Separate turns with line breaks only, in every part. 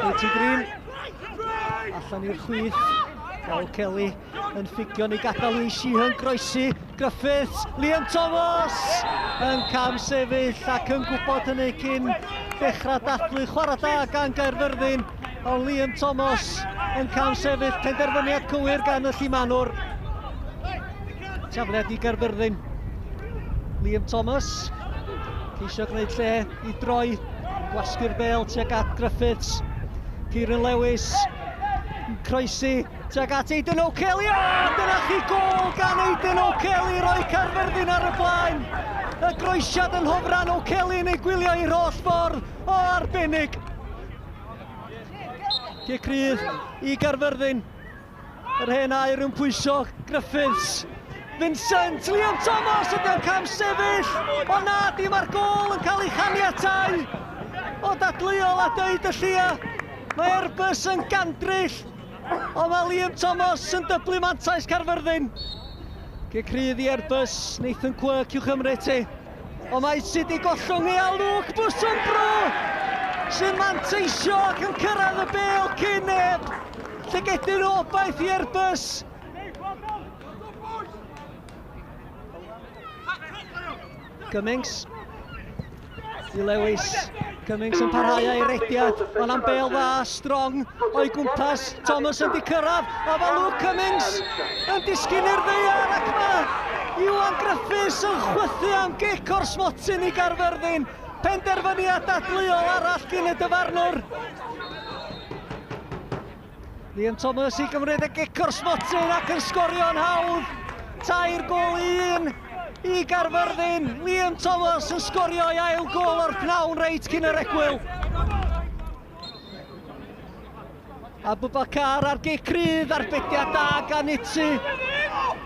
Leighton Green. Allan i'r chwith. Paul Kelly yn ffigio ni gadael i Sheehan groesi. Griffiths, Liam Thomas yn cam sefyll ac yn gwybod hynny cyn dechrau dathlu chwarae da gan Gaerfyrddin. Ond Liam Thomas yn cam sefyll, penderfyniad cywir gan y Llimanwr. Tafliad i Gaerfyrddin. Liam Thomas ceisio gwneud lle i droi. Gwasgu'r bel tuag at Griffiths. Kieran Lewis yn croesi tuag at Aidan O'Kelly. Dyna chi gol gan Aidan O'Kelly, roi Caerfyrddin ar y blaen. Y groesiad yn hofran O'Kelly yn ei gwylio i'r holl ffordd o arbennig. Cic rydd i Gaerfyrddin. Yr hen air yn pwyso Griffiths. Vincent, Liam Thomas ydy'n cam sefyll. O na, dim ar gol yn cael ei chaniatau. O dadleuol a dweud y llia. Mae Airbus yn gandryll. O mae Liam Thomas yn dyblu mantais Caerfyrddin. Cic rydd i Airbus, Nathan Quirk i'w chymryd ti. O mae sydd i gollwng i Alwch Bwswmbro sy'n manteisio ac yn cyrraedd y bel cyn neb. Llygedyn obaith i Airbus. Cummings i Lewis. Cummings yn parhau ei rediad. Ond am bel dda, strong o'i gwmpas. Thomas yn di cyrraedd. A fel Luke Cummings yn disgyn i'r ddeiar ac mae Iwan Griffiths yn chwythu am gic o'r smotyn i Gaerfyrddin. Penderfyniad dadleuol arall gyn y dyfarnwr. Liam Thomas i gymryd y gic o'r smotyn ac yn sgorio'n hawdd. 3-1 i Gaerfyrddin. Liam Thomas yn sgorio i ail gol o'r pnawn reit cyn yr egwyl. Abubakar ar gic rydd, arbediad da gan Itzy.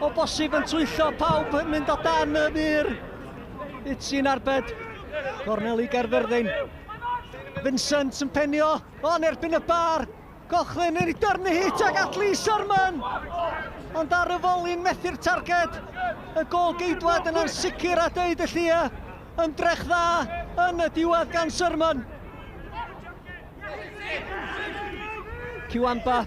O bosib yn twyllo pawb yn mynd o dan y mur. Itzy'n arbed. Cornel i Gaerfyrddin. Vincent yn penio. O'n erbyn y bar. Cochlin yn ei dyrnu hit ag at Lee Sherman. Ond ar y folyn methu'r targed. Y gol geidwad yn ansicr a deud y llia. Ymdrech dda yn y diwedd gan Sherman. Kiwamba.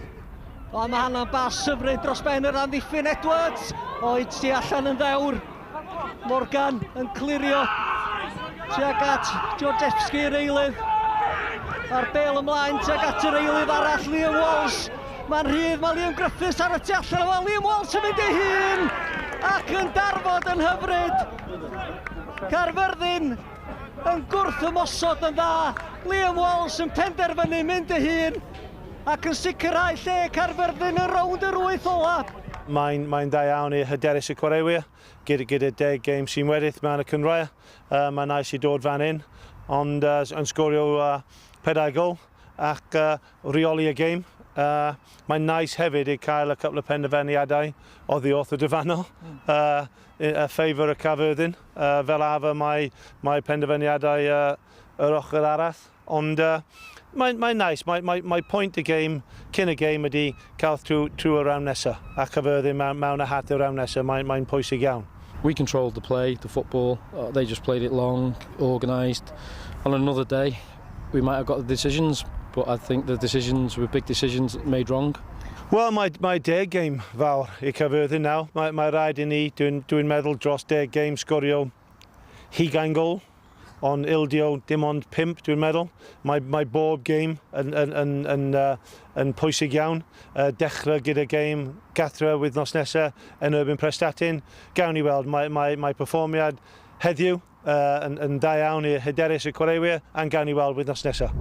O, mae hannau'n bas syfryd dros ben yr amddiffyn Edwards. O, Itzy allan yn ddewr. Morgan yn clirio. Tuag at Georgievski yr eilydd. A'r bel ymlaen tuag at yr eilydd arall, Liam Walsh. Mae'n rhydd, mae Liam Griffiths ar y tu allan efo. Liam Walsh yn mynd ei hun ac yn darfod yn hyfryd. Caerfyrddin yn gwrth ymosod yn dda. Liam Walsh yn penderfynu mynd ei hun ac yn sicrhau lle Caerfyrddin yn rownd yr 8 ola.
Mae'n da iawn i hyderus y chwaraewyr gyda 10 gêm sy'n weddill mewn y cynrhair. Mae'n nais i dod fan hyn, ond yn sgorio 4 gol ac reoli y gêm. Mae'n nais hefyd i cael y couple o penderfyniadau oddi wrth y dyfannol y ffeifr y Caerfyrddin. Fel arfer mae penderfyniadau yr ochr arall, ond mae'n nais. Mae pwynt y gêm cyn y gêm ydi cael trwy y rawn nesaf a Caerfyrddin mewn y hat y rawn nesaf. Mae'n pwysig iawn.
We controlled the play, the football. They just played it long, organised. On another day, we might have got the decisions, but I think the decisions were big decisions made wrong.
Wel, mae 10 gêm fawr i Caerfyrddin nawr. Mae rhaid i ni, dwi'n meddwl, dros 10 gêm sgorio 20 gol, ond ildio dim ond 5, dwi'n meddwl. Mae bob gêm yn pwysig iawn. Dechrau gyda gêm Gathra wythnos nesaf yn Urban Prestatyn. Gawn ni weld, mae perfformiad heddiw yn da iawn i hyderus y chwaraewyr, a gawn ni weld wythnos nesaf.